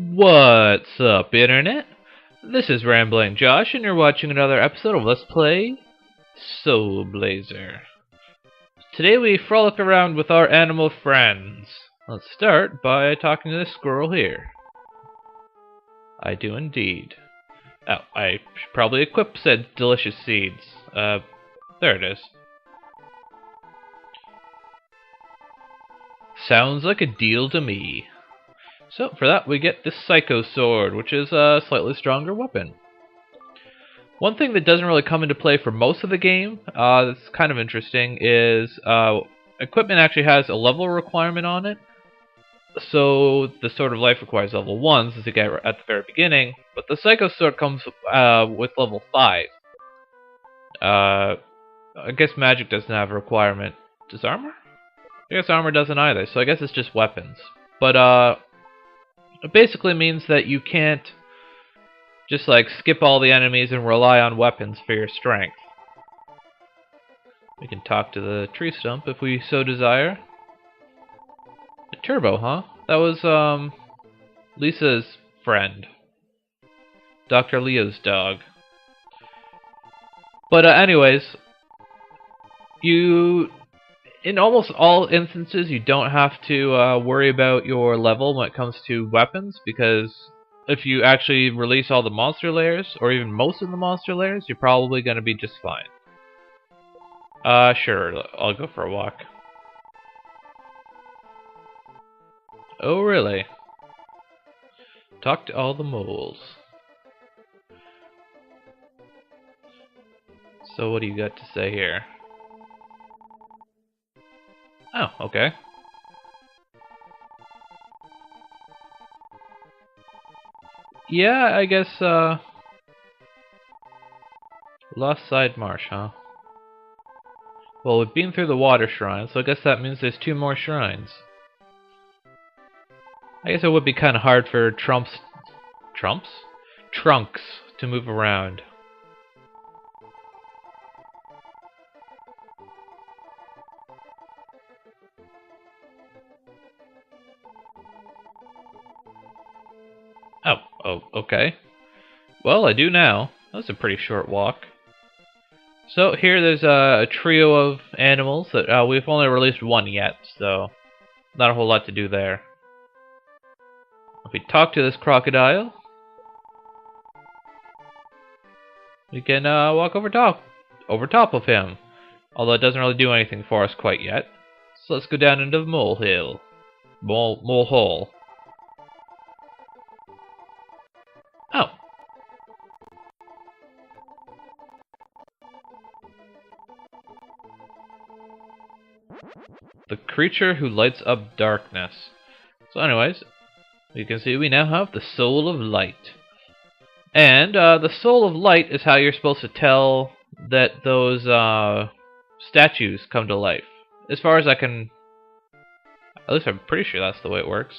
What's up, Internet? This is Rambling Josh, and you're watching another episode of Let's Play Soul Blazer. Today we frolic around with our animal friends. Let's start by talking to this squirrel here. I do indeed. Oh, I should probably equip said delicious seeds. There it is. Sounds like a deal to me. So, for that, we get this Psycho Sword, which is a slightly stronger weapon. One thing that doesn't really come into play for most of the game, that's kind of interesting, is equipment actually has a level requirement on it. So, the Sword of Life requires level 1s to get at the very beginning, but the Psycho Sword comes with level 5. I guess magic doesn't have a requirement. Does armor? I guess armor doesn't either, so I guess it's just weapons. But, it basically means that you can't just like skip all the enemies and rely on weapons for your strength. We can talk to the tree stump if we so desire. A turbo, huh? That was Lisa's friend. Dr. Leo's dog. But anyways, in almost all instances, you don't have to worry about your level when it comes to weapons, because if you actually release all the monster layers, or even most of the monster layers, you're probably going to be just fine. Sure, I'll go for a walk. Oh, really? Talk to all the moles. So what do you got to say here? Oh, okay. Yeah, I guess, Lost Side Marsh, huh? Well, we've been through the water shrine, so I guess that means there's 2 more shrines. I guess it would be kind of hard for Trunks to move around. Oh, okay. Well, I do now. That's a pretty short walk. So here there's a trio of animals that we've only released one yet, so not a whole lot to do there. If we talk to this crocodile, we can walk over top of him. Although it doesn't really do anything for us quite yet. So let's go down into the mole hole. Oh. The creature who lights up darkness. So anyways, you can see we now have the Soul of Light. And the Soul of Light is how you're supposed to tell that those statues come to life. As far as I can... At least I'm pretty sure that's the way it works.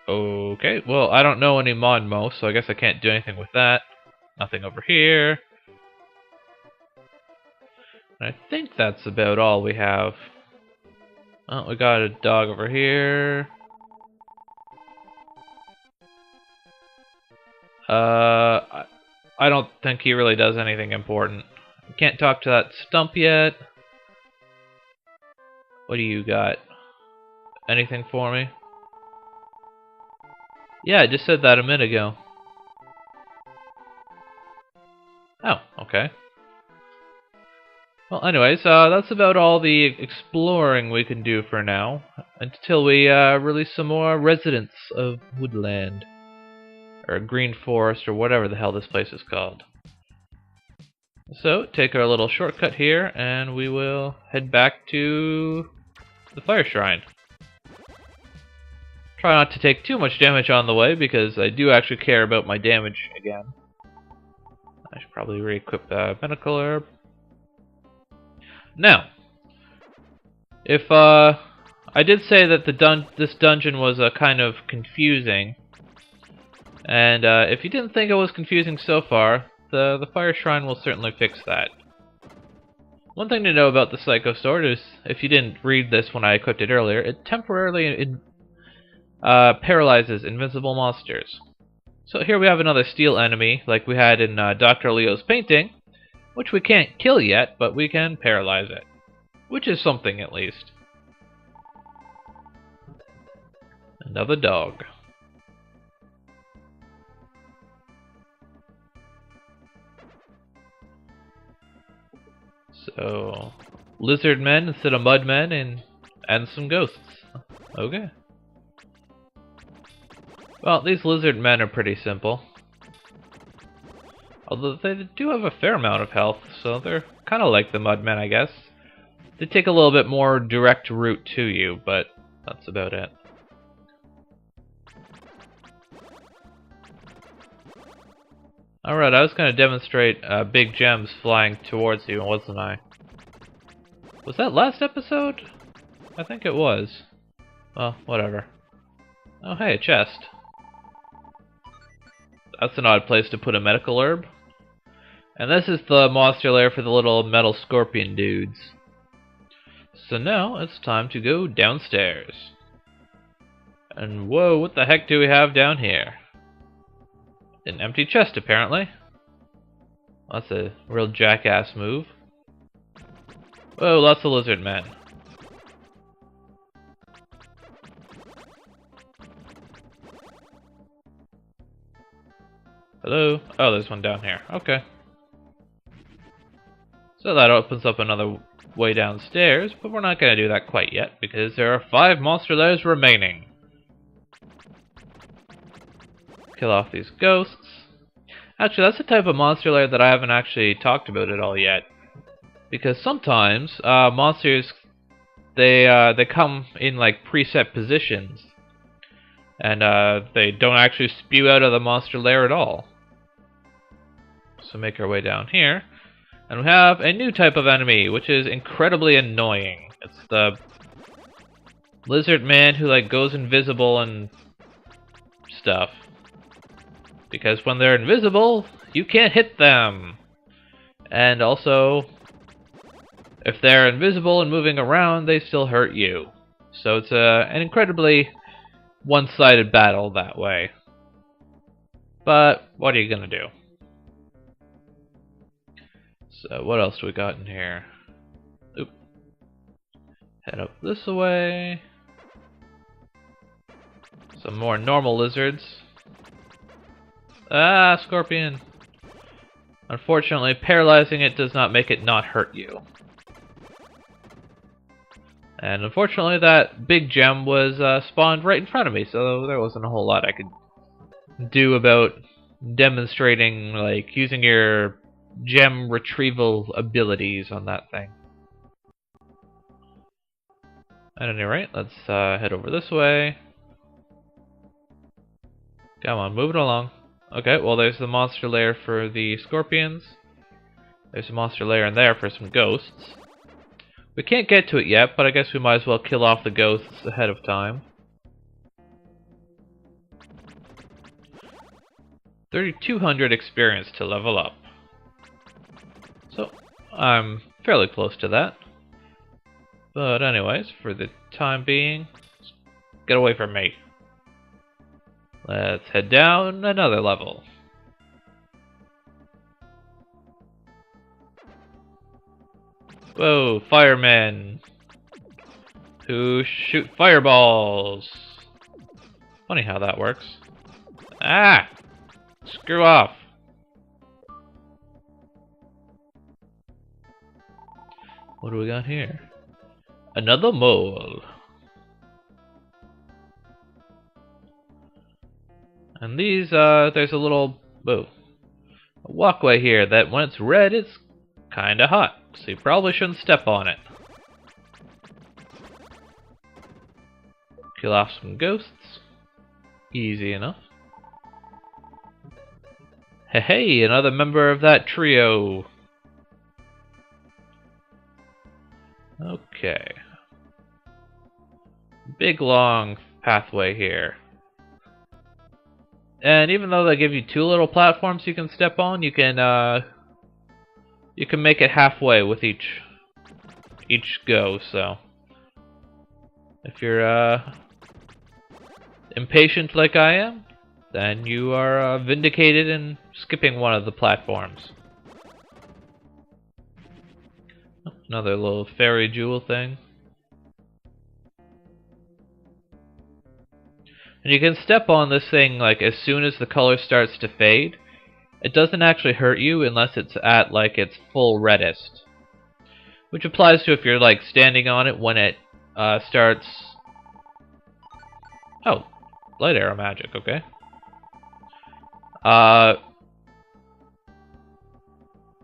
Okay, well, I don't know any Monmo, so I guess I can't do anything with that. Nothing over here. And I think that's about all we have. Oh, we got a dog over here. I don't think he really does anything important. Can't talk to that stump yet. What do you got? Anything for me? Yeah, I just said that a minute ago. Oh, okay. Well, anyways, that's about all the exploring we can do for now, until we release some more residents of Woodland, or Green Forest, or whatever the hell this place is called. So, take our little shortcut here, and we will head back to the Fire Shrine. Try not to take too much damage on the way, because I do actually care about my damage again. I should probably re-equip the Medical Herb. Now, if I did say that this dungeon was kind of confusing, and if you didn't think it was confusing so far, the Fire Shrine will certainly fix that. One thing to know about the Psycho Sword is, if you didn't read this when I equipped it earlier, it temporarily paralyzes invincible monsters. So here we have another steel enemy, like we had in Dr. Leo's painting, which we can't kill yet, but we can paralyze it. Which is something, at least. Another dog. So, lizard men instead of mud men, and some ghosts. Okay. Well, these lizard men are pretty simple. Although they do have a fair amount of health, so they're kind of like the mud men, I guess. They take a little bit more direct route to you, but that's about it. Alright, I was going to demonstrate big gems flying towards you, wasn't I? Was that last episode? I think it was. Well, whatever. Oh hey, a chest. That's an odd place to put a medical herb. And this is the monster lair for the little metal scorpion dudes. So now it's time to go downstairs. And whoa, what the heck do we have down here? An empty chest, apparently. That's a real jackass move. Whoa, lots of lizard men. Hello? Oh, there's one down here. Okay. So that opens up another way downstairs, but we're not going to do that quite yet, because there are 5 monster lairs remaining. Kill off these ghosts. Actually, that's the type of monster lair that I haven't actually talked about at all yet. Because sometimes, monsters, they come in like preset positions. And they don't actually spew out of the monster lair at all. So make our way down here. And we have a new type of enemy, which is incredibly annoying. It's the lizard man who like goes invisible and stuff. Because when they're invisible, you can't hit them. And also, if they're invisible and moving around, they still hurt you. So it's an incredibly one-sided battle that way. But what are you gonna do? So what else do we got in here? Oop. Head up this way. Some more normal lizards. Ah, scorpion. Unfortunately, paralyzing it does not make it not hurt you. And unfortunately, that big gem was spawned right in front of me, so there wasn't a whole lot I could do about demonstrating, like, using your gem retrieval abilities on that thing. At any rate, let's head over this way. Come on, move it along. Okay, well there's the monster lair for the scorpions. There's a monster lair in there for some ghosts. We can't get to it yet, but I guess we might as well kill off the ghosts ahead of time. 3,200 experience to level up. So, I'm fairly close to that. But anyways, for the time being, get away from me. Let's head down another level. Whoa, firemen who shoot fireballs. Funny how that works. Ah! Screw off. What do we got here? Another mole. And these, there's a little, a walkway here that when it's red, it's kinda hot. So you probably shouldn't step on it. Kill off some ghosts. Easy enough. Hey, another member of that trio. Okay. Big long pathway here. And even though they give you 2 little platforms you can step on, you can make it halfway with each each go, so if you're impatient like I am, then you are vindicated in skipping one of the platforms. Another little fairy jewel thing. And you can step on this thing like as soon as the color starts to fade. It doesn't actually hurt you unless it's at like its full reddest. Which applies to if you're like standing on it when it starts... Oh, light arrow magic, okay.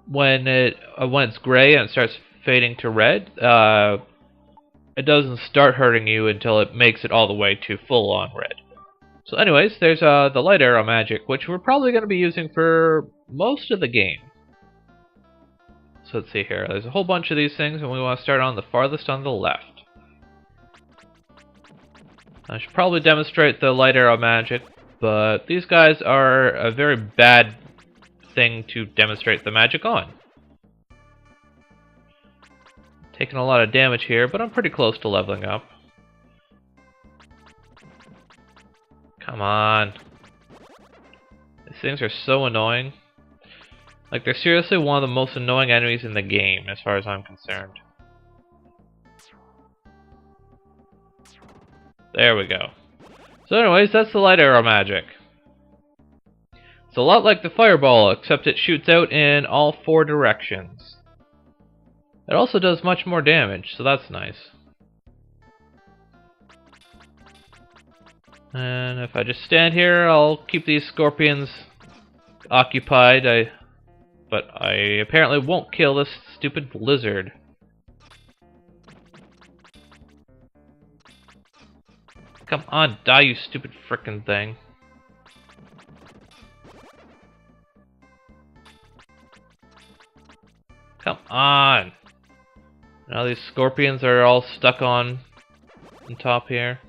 When it's gray and it starts fading to red, it doesn't start hurting you until it makes it all the way to full-on red. So anyways, there's the light arrow magic, which we're probably going to be using for most of the game. So let's see here. There's a whole bunch of these things, and we want to start on the farthest on the left. I should probably demonstrate the light arrow magic, but these guys are a very bad thing to demonstrate the magic on. Taking a lot of damage here, but I'm pretty close to leveling up. Come on. These things are so annoying. Like, they're seriously one of the most annoying enemies in the game, as far as I'm concerned. There we go. So anyways, that's the light arrow magic. It's a lot like the fireball, except it shoots out in all 4 directions. It also does much more damage, so that's nice. And if I just stand here, I'll keep these scorpions occupied. But I apparently won't kill this stupid lizard. Come on, die, you stupid frickin' thing. Come on! Now these scorpions are all stuck on top here.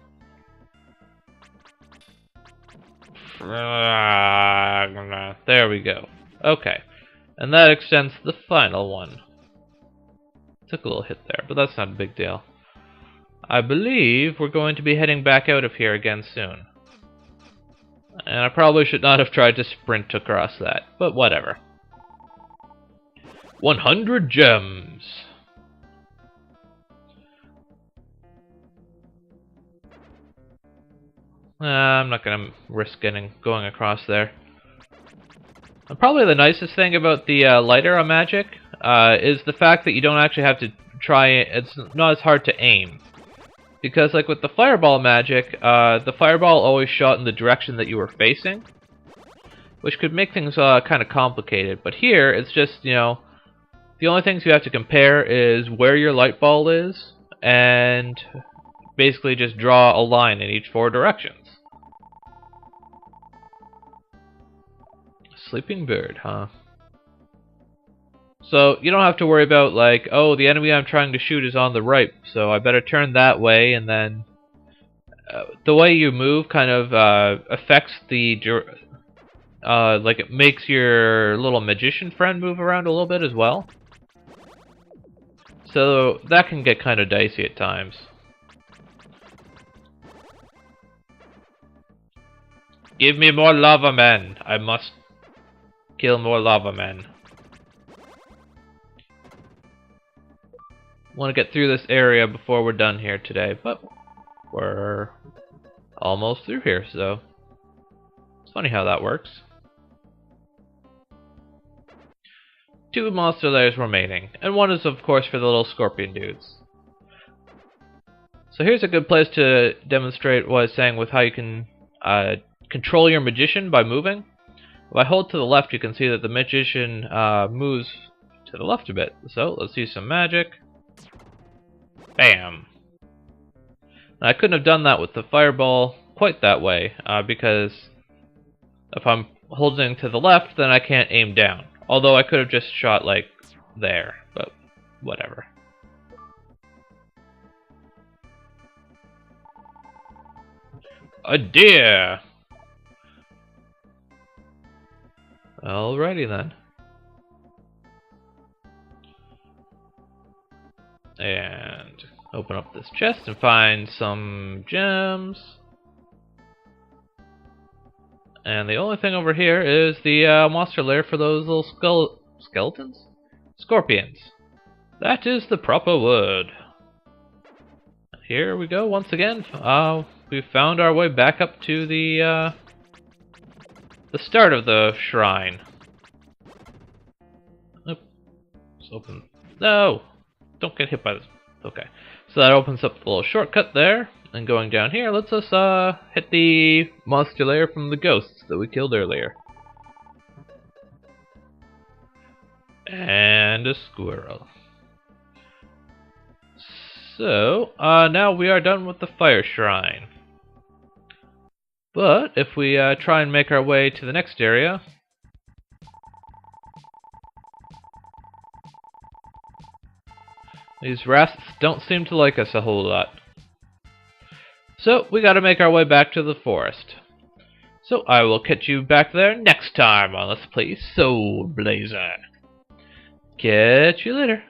There we go. Okay. And that extends to the final one. Took a little hit there, but that's not a big deal. I believe we're going to be heading back out of here again soon. And I probably should not have tried to sprint across that, but whatever. 100 gems! I'm not gonna risk going across there. And probably the nicest thing about the light arrow magic is the fact that you don't actually have to try it. It's not as hard to aim. Because like with the fireball magic, the fireball always shot in the direction that you were facing, which could make things kind of complicated. But here, it's just, you know, the only things you have to compare is where your light ball is, and basically just draw a line in each 4 directions. Sleeping bird, huh? So you don't have to worry about like, oh, the enemy I'm trying to shoot is on the right, so I better turn that way, and then the way you move kind of affects the like it makes your little magician friend move around a little bit as well. So that can get kind of dicey at times. Give me more lava men. I must kill more lava men. Want to get through this area before we're done here today, but we're almost through here, so it's funny how that works. 2 monster layers remaining, and one is of course for the little scorpion dudes. So here's a good place to demonstrate what I was saying with how you can control your magician by moving. If I hold to the left, you can see that the magician moves to the left a bit. So let's use some magic. Bam! And I couldn't have done that with the fireball quite that way, because if I'm holding to the left, then I can't aim down. Although I could have just shot, like, there, but whatever. A deer! Alrighty then. And open up this chest and find some gems. And the only thing over here is the monster lair for those little skeletons? Scorpions. That is the proper word. Here we go once again. We found our way back up to the start of the shrine. Oop. Let's open. No! Don't get hit by this. Okay. So that opens up the little shortcut there. And going down here lets us hit the monster lair from the ghosts that we killed earlier. And a squirrel. So, now we are done with the fire shrine. But if we try and make our way to the next area, these rasps don't seem to like us a whole lot. So we gotta make our way back to the forest. So I will catch you back there next time on Let's Play Soul Blazer. Catch you later.